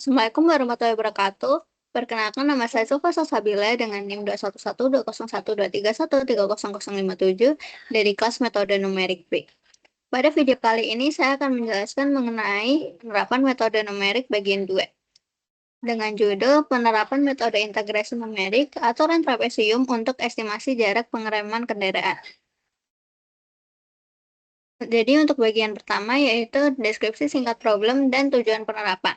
Assalamualaikum warahmatullahi wabarakatuh. Perkenalkan, nama saya Zulfa Salsabila dengan NIM 211201201300057 dari kelas metode numerik B. Pada video kali ini saya akan menjelaskan mengenai penerapan metode numerik bagian 2 dengan judul penerapan metode integrasi numerik aturan trapesium untuk estimasi jarak pengereman kendaraan. Jadi untuk bagian pertama yaitu deskripsi singkat problem dan tujuan penerapan.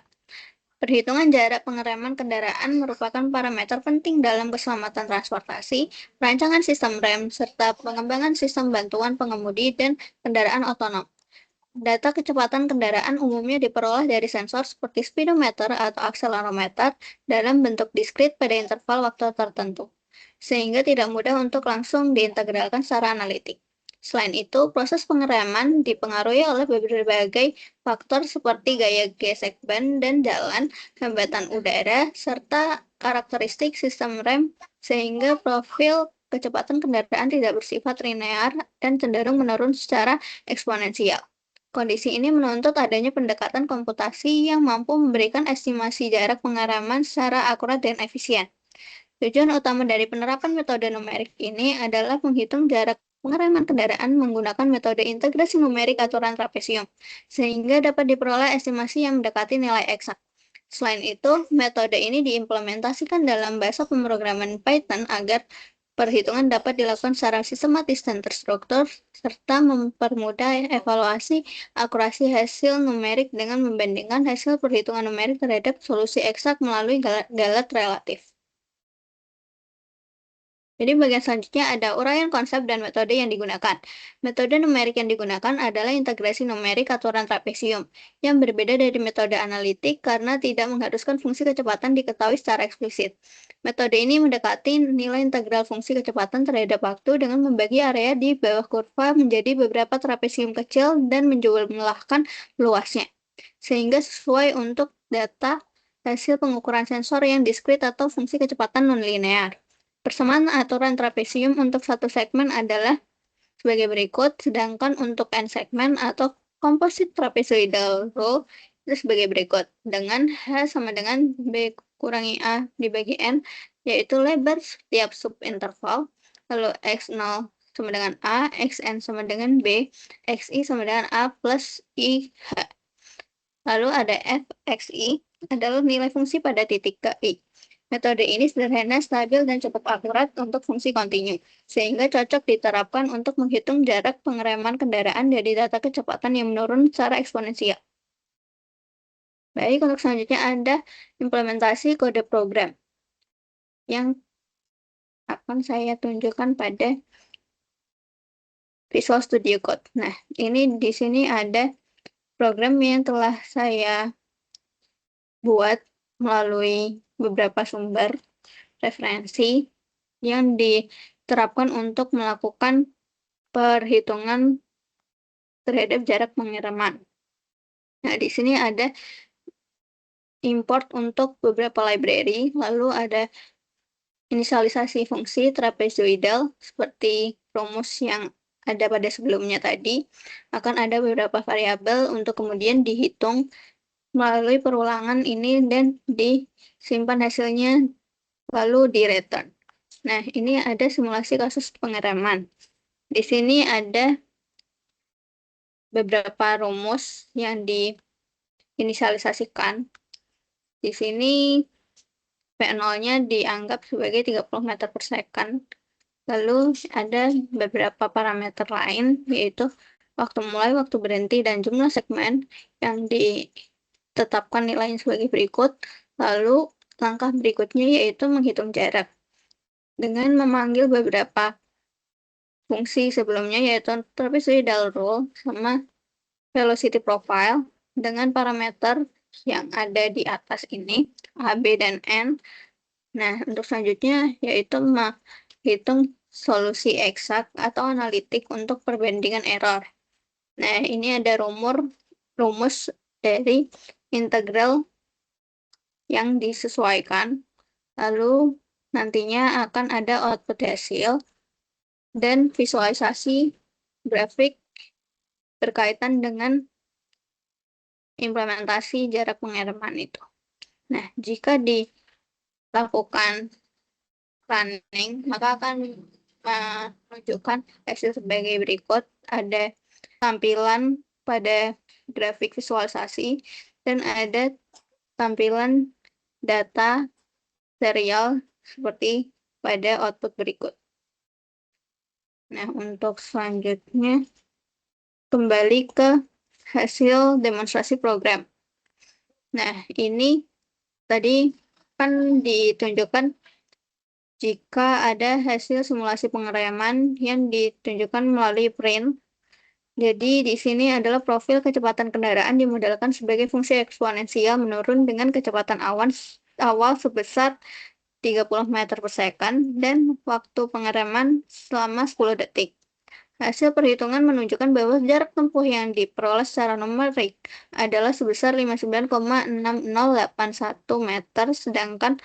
Perhitungan jarak pengereman kendaraan merupakan parameter penting dalam keselamatan transportasi, perancangan sistem rem, serta pengembangan sistem bantuan pengemudi dan kendaraan otonom. Data kecepatan kendaraan umumnya diperoleh dari sensor seperti speedometer atau akselerometer dalam bentuk diskrit pada interval waktu tertentu, sehingga tidak mudah untuk langsung diintegralkan secara analitik. Selain itu, proses pengereman dipengaruhi oleh berbagai faktor seperti gaya gesek ban dan jalan, hambatan udara, serta karakteristik sistem rem, sehingga profil kecepatan kendaraan tidak bersifat linear dan cenderung menurun secara eksponensial. Kondisi ini menuntut adanya pendekatan komputasi yang mampu memberikan estimasi jarak pengereman secara akurat dan efisien. Tujuan utama dari penerapan metode numerik ini adalah menghitung jarak pengereman kendaraan menggunakan metode integrasi numerik aturan trapesium, sehingga dapat diperoleh estimasi yang mendekati nilai eksak. Selain itu, metode ini diimplementasikan dalam bahasa pemrograman Python agar perhitungan dapat dilakukan secara sistematis dan terstruktur, serta mempermudah evaluasi akurasi hasil numerik dengan membandingkan hasil perhitungan numerik terhadap solusi eksak melalui galat relatif. Jadi bagian selanjutnya ada uraian konsep dan metode yang digunakan. Metode numerik yang digunakan adalah integrasi numerik aturan trapesium, yang berbeda dari metode analitik karena tidak mengharuskan fungsi kecepatan diketahui secara eksplisit. Metode ini mendekati nilai integral fungsi kecepatan terhadap waktu dengan membagi area di bawah kurva menjadi beberapa trapesium kecil dan menjumlahkan luasnya, sehingga sesuai untuk data hasil pengukuran sensor yang diskrit atau fungsi kecepatan nonlinear. Persamaan aturan trapesium untuk satu segmen adalah sebagai berikut, sedangkan untuk n segmen atau composite trapezoidal rule itu sebagai berikut, dengan H sama dengan B kurangi A dibagi N, yaitu lebar setiap subinterval, lalu X0 sama dengan A, Xn sama dengan B, Xi sama dengan A plus IH. Lalu ada Fxi adalah nilai fungsi pada titik ke I. Metode ini sederhana, stabil, dan cukup akurat untuk fungsi kontinu, sehingga cocok diterapkan untuk menghitung jarak pengereman kendaraan dari data kecepatan yang menurun secara eksponensial. Baik, untuk selanjutnya ada implementasi kode program yang akan saya tunjukkan pada Visual Studio Code. Nah, ini di sini ada program yang telah saya buat melalui beberapa sumber referensi yang diterapkan untuk melakukan perhitungan terhadap jarak pengereman. Nah, di sini ada import untuk beberapa library, lalu ada inisialisasi fungsi trapezoidal seperti rumus yang ada pada sebelumnya tadi. Akan ada beberapa variabel untuk kemudian dihitung melalui perulangan ini dan disimpan hasilnya lalu di return. Nah, ini ada simulasi kasus pengereman. Di sini ada beberapa rumus yang diinisialisasikan. Di sini P0-nya dianggap sebagai 30 meter per second. Lalu ada beberapa parameter lain, yaitu waktu mulai, waktu berhenti, dan jumlah segmen yang ditetapkan nilainya sebagai berikut. Lalu langkah berikutnya yaitu menghitung jarak dengan memanggil beberapa fungsi sebelumnya, yaitu trapezoidal rule sama velocity profile dengan parameter yang ada di atas ini, A, B, dan N. Nah, untuk selanjutnya yaitu menghitung solusi eksak atau analitik untuk perbandingan error. Nah, ini ada rumus dari integral yang disesuaikan. Lalu nantinya akan ada output hasil dan visualisasi grafik berkaitan dengan implementasi jarak pengereman itu. Nah, jika dilakukan running, maka akan menunjukkan hasil sebagai berikut. Ada tampilan pada grafik visualisasi dan ada tampilan data serial seperti pada output berikut. Nah, untuk selanjutnya kembali ke hasil demonstrasi program. Nah, ini tadi kan ditunjukkan jika ada hasil simulasi pengereman yang ditunjukkan melalui print. Jadi di sini adalah profil kecepatan kendaraan dimodelkan sebagai fungsi eksponensial menurun dengan kecepatan awal sebesar 30 meter per second dan waktu pengereman selama 10 detik. Hasil perhitungan menunjukkan bahwa jarak tempuh yang diperoleh secara numerik adalah sebesar 59,6081 meter, sedangkan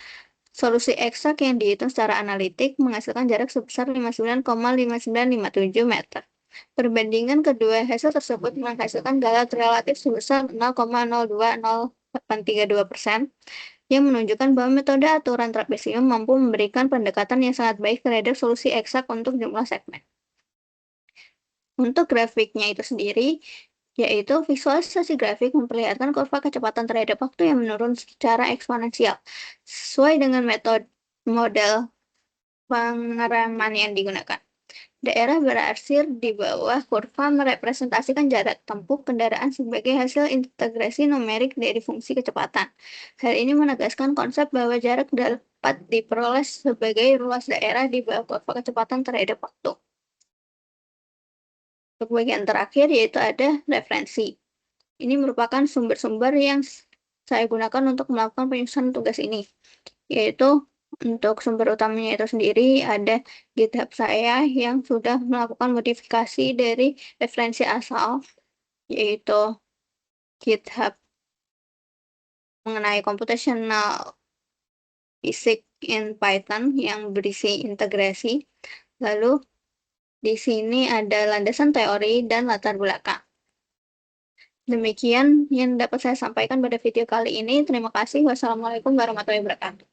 solusi eksak yang dihitung secara analitik menghasilkan jarak sebesar 59,5957 meter. Perbandingan kedua hasil tersebut menghasilkan galat relatif sebesar 0,020832%, yang menunjukkan bahwa metode aturan trapesium mampu memberikan pendekatan yang sangat baik terhadap solusi eksak untuk jumlah segmen. Untuk grafiknya itu sendiri, yaitu visualisasi grafik memperlihatkan kurva kecepatan terhadap waktu yang menurun secara eksponensial, sesuai dengan model pengereman yang digunakan. Daerah berarsir di bawah kurva merepresentasikan jarak tempuh kendaraan sebagai hasil integrasi numerik dari fungsi kecepatan. Hal ini menegaskan konsep bahwa jarak dapat diperoleh sebagai ruas daerah di bawah kurva kecepatan terhadap waktu. Untuk bagian terakhir yaitu ada referensi. Ini merupakan sumber-sumber yang saya gunakan untuk melakukan penyusunan tugas ini, yaitu untuk sumber utamanya itu sendiri ada GitHub saya yang sudah melakukan modifikasi dari referensi asal, yaitu GitHub mengenai computational physics in Python yang berisi integrasi. Lalu di sini ada landasan teori dan latar belakang. Demikian yang dapat saya sampaikan pada video kali ini. Terima kasih. Wassalamualaikum warahmatullahi wabarakatuh.